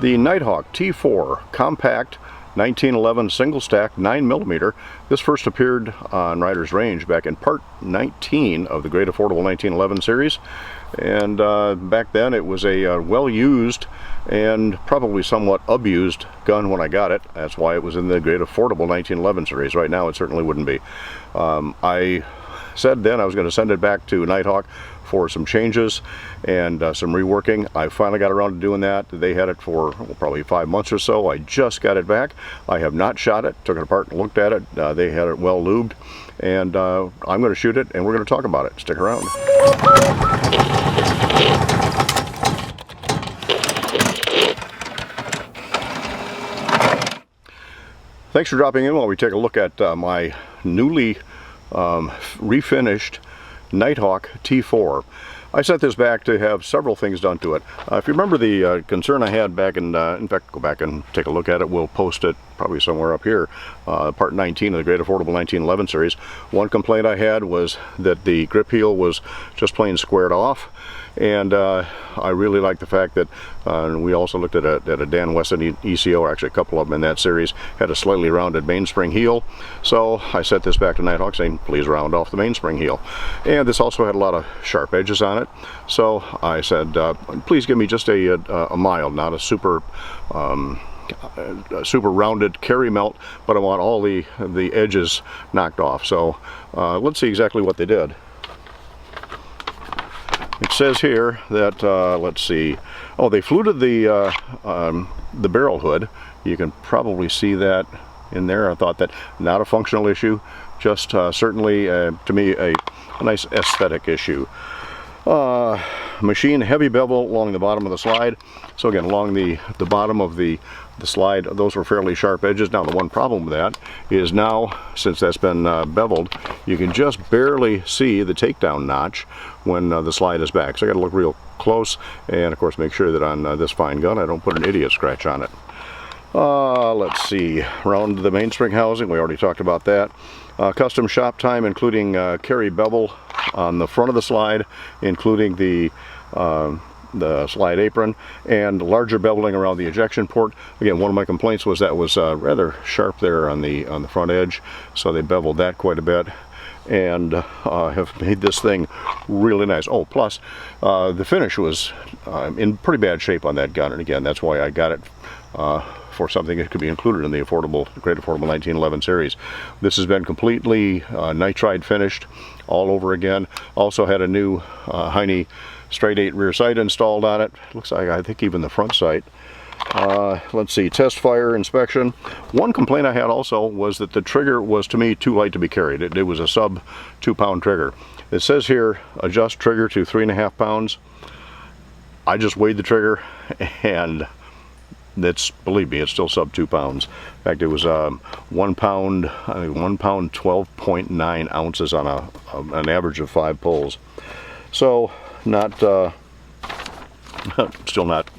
The Nighthawk T4 compact 1911 single stack 9mm. This first appeared on Rider's Range back in part 19 of the Great Affordable 1911 series, and back then it was a well-used and probably somewhat abused gun when I got it. That's why it was in the Great Affordable 1911 series. Right now it certainly wouldn't be. I said then I was going to send it back to Nighthawk for some changes and some reworking. I finally got around to doing that. They had it for probably 5 months or so. I just got it back. I have not shot it, took it apart and looked at it. They had it well lubed, and I'm going to shoot it and we're going to talk about it. Stick around. Thanks for dropping in while we take a look at my newly refinished Nighthawk T4. I set this back to have several things done to it. If you remember the concern I had back in fact, go back and take a look at it. We'll post it probably somewhere up here, part 19 of the Great Affordable 1911 series. One complaint I had was that the grip heel was just plain squared off, and I really like the fact that we also looked at a Dan Wesson ECO, actually a couple of them in that series, had a slightly rounded mainspring heel. So I set this back to Nighthawk saying, please round off the mainspring heel. And this also had a lot of sharp edges on it. So I said, please give me just a mild, not a super rounded carry melt, but I want all the edges knocked off. So let's see exactly what they did. It says here that, let's see, oh, they fluted the barrel hood. You can probably see that in there. I thought that not a functional issue, just certainly to me a nice aesthetic issue. Machine heavy bevel along the bottom of the slide. So again, along the bottom of the slide, those were fairly sharp edges. Now the one problem with that is now, since that's been beveled, you can just barely see the takedown notch when the slide is back. So I got to look real close, and of course make sure that on this fine gun I don't put an idiot scratch on it. Let's see, around the mainspring housing, we already talked about that. Custom shop time, including carry bevel on the front of the slide, including the slide apron, and larger beveling around the ejection port. Again, one of my complaints was that was rather sharp there on the front edge, so they beveled that quite a bit, and have made this thing really nice. Oh, plus the finish was in pretty bad shape on that gun, and again, that's why I got it for something that could be included in the Great Affordable 1911 series. This has been completely nitride finished all over again. Also had a new Heine straight 8 rear sight installed on it. Looks like, I think, even the front sight. Let's see, test fire inspection. One complaint I had also was that the trigger was, to me, too light to be carried. It was a sub 2-pound trigger. It says here, adjust trigger to 3.5 pounds. I just weighed the trigger, and that's, believe me, it's still sub 2 pounds. In fact, it was 1 pound, I think 1 pound 12.9 ounces on an average of 5 pulls. So not still not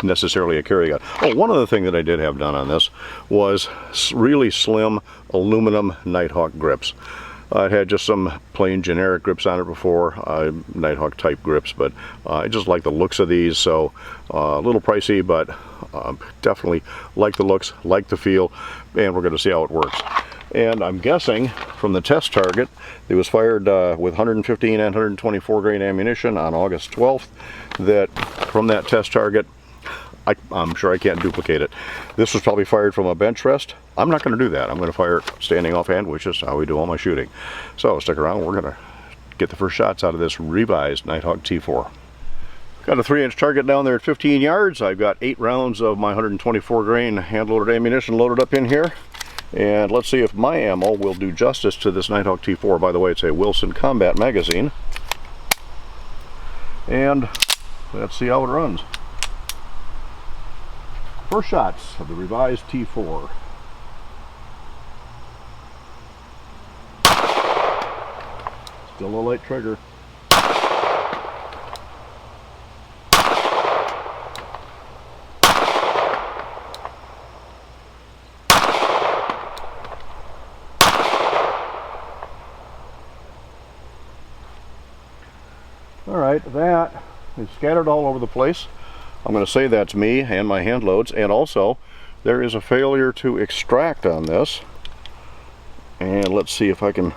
necessarily a carry gun. Oh, one other thing that I did have done on this was really slim aluminum Nighthawk grips. It had just some plain generic grips on it before, Nighthawk type grips, but I just like the looks of these. So a little pricey, but definitely like the looks, like the feel, and we're going to see how it works. And I'm guessing from the test target, it was fired with 115 and 124 grain ammunition on August 12th, that from that test target, I'm sure I can't duplicate it. This was probably fired from a bench rest. I'm not going to do that. I'm going to fire standing offhand, which is how we do all my shooting. So stick around. We're going to get the first shots out of this revised Nighthawk T4. Got a 3-inch target down there at 15 yards. I've got 8 rounds of my 124 grain hand-loaded ammunition loaded up in here. And let's see if my ammo will do justice to this Nighthawk T4. By the way, it's a Wilson Combat magazine. And let's see how it runs. First shots of the revised T4. Still a light trigger. All right, that is scattered all over the place. I'm going to say that's me and my hand loads, and also there is a failure to extract on this. And let's see if I can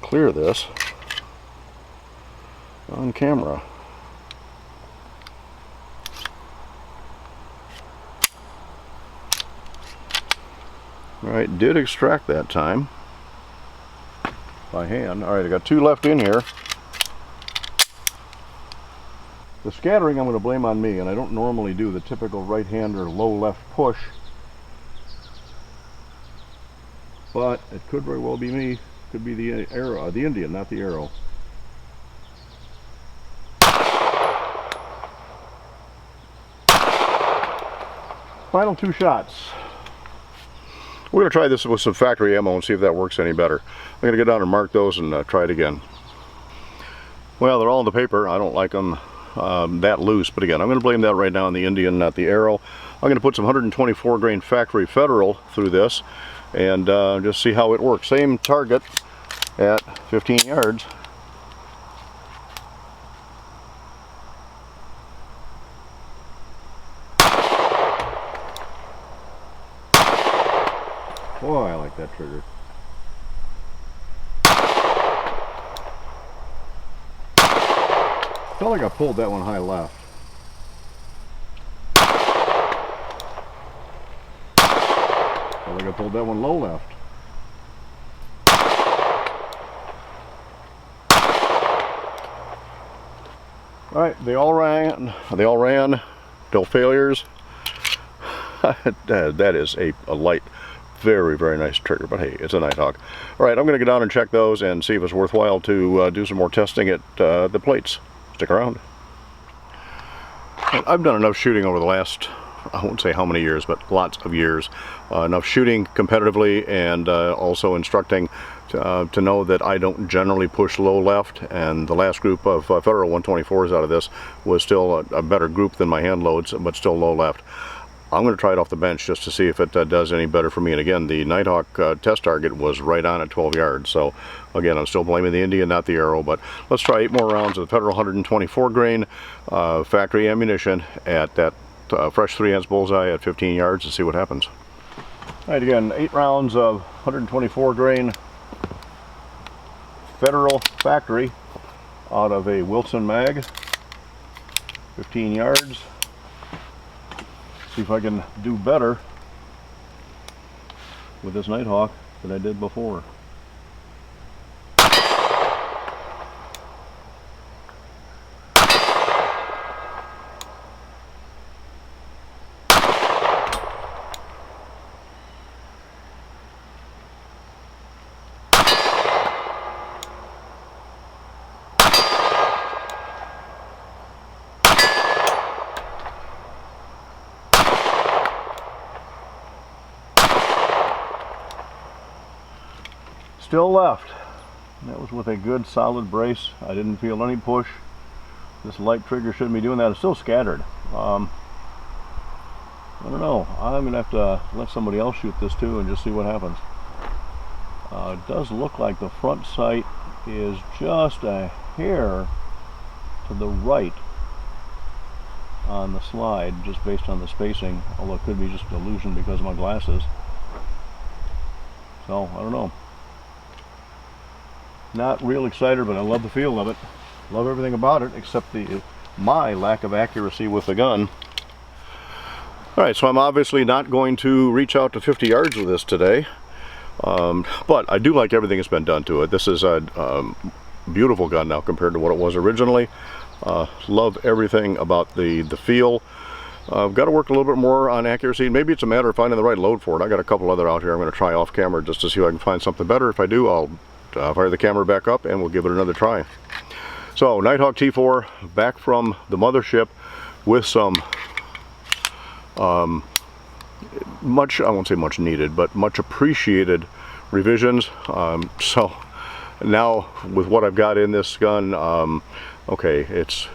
clear this on camera. Alright, did extract that time by hand. Alright, I got 2 left in here. The scattering I'm going to blame on me, and I don't normally do the typical right-hander low-left push, but it could very well be me. Could be the arrow, the Indian, not the arrow. Final 2 shots. We're going to try this with some factory ammo and see if that works any better. I'm going to get down and mark those and try it again. Well, they're all in the paper. I don't like them that loose, but again, I'm going to blame that right now on the Indian, not the arrow. I'm going to put some 124 grain factory Federal through this and just see how it works. Same target at 15 yards. Boy, I like that trigger. Felt like I pulled that one high left. Felt like I pulled that one low left. Alright, they all ran. No failures. That is a light, very, very nice trigger, but hey, it's a Nighthawk. Alright, I'm going to go down and check those and see if it's worthwhile to do some more testing at the plates. Stick around. I've done enough shooting over the last, I won't say how many years, but lots of years. Enough shooting competitively and also instructing to know that I don't generally push low left, and the last group of Federal 124s out of this was still a better group than my hand loads, but still low left. I'm going to try it off the bench just to see if it does any better for me. And again, the Nighthawk test target was right on at 12 yards. So again, I'm still blaming the Indian, not the arrow. But let's try 8 more rounds of the Federal 124 grain factory ammunition at that fresh 3-ounce bullseye at 15 yards and see what happens. All right, again, 8 rounds of 124 grain Federal factory out of a Wilson mag, 15 yards. See if I can do better with this Nighthawk than I did before. Still left. That was with a good solid brace. I didn't feel any push. This light trigger shouldn't be doing that. It's still scattered. I don't know. I'm gonna have to let somebody else shoot this too and just see what happens. It does look like the front sight is just a hair to the right on the slide, just based on the spacing, although it could be just an illusion because of my glasses. So I don't know. Not real excited, but I love the feel of it. Love everything about it except my lack of accuracy with the gun. Alright, so I'm obviously not going to reach out to 50 yards with this today. But I do like everything that's been done to it. This is a beautiful gun now compared to what it was originally. Love everything about the feel. I've got to work a little bit more on accuracy. Maybe it's a matter of finding the right load for it. I got a couple other out here I'm going to try off camera just to see if I can find something better. If I do, I'll fire the camera back up and we'll give it another try. So Nighthawk T4 back from the mothership with some much, I won't say much needed, but much appreciated revisions. So now with what I've got in this gun, okay, it's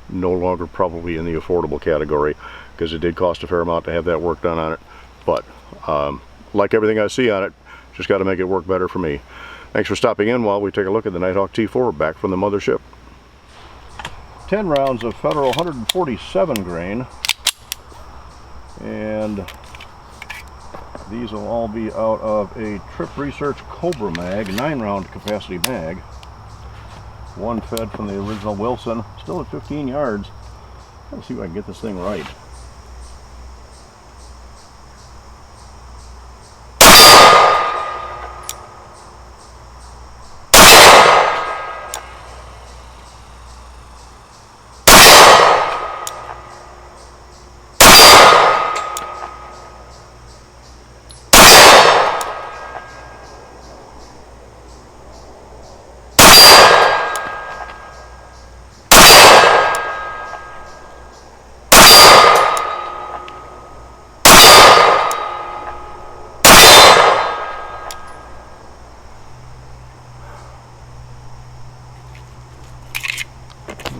no longer probably in the affordable category because it did cost a fair amount to have that work done on it, but like everything I see on it, just got to make it work better for me. Thanks for stopping in while we take a look at the Nighthawk T4 back from the mothership. 10 rounds of Federal 147 grain, and these will all be out of a Trip Research Cobra mag, 9-round capacity mag. One fed from the original Wilson, still at 15 yards. Let's see if I can get this thing right.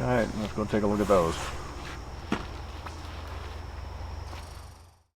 Alright, let's go take a look at those.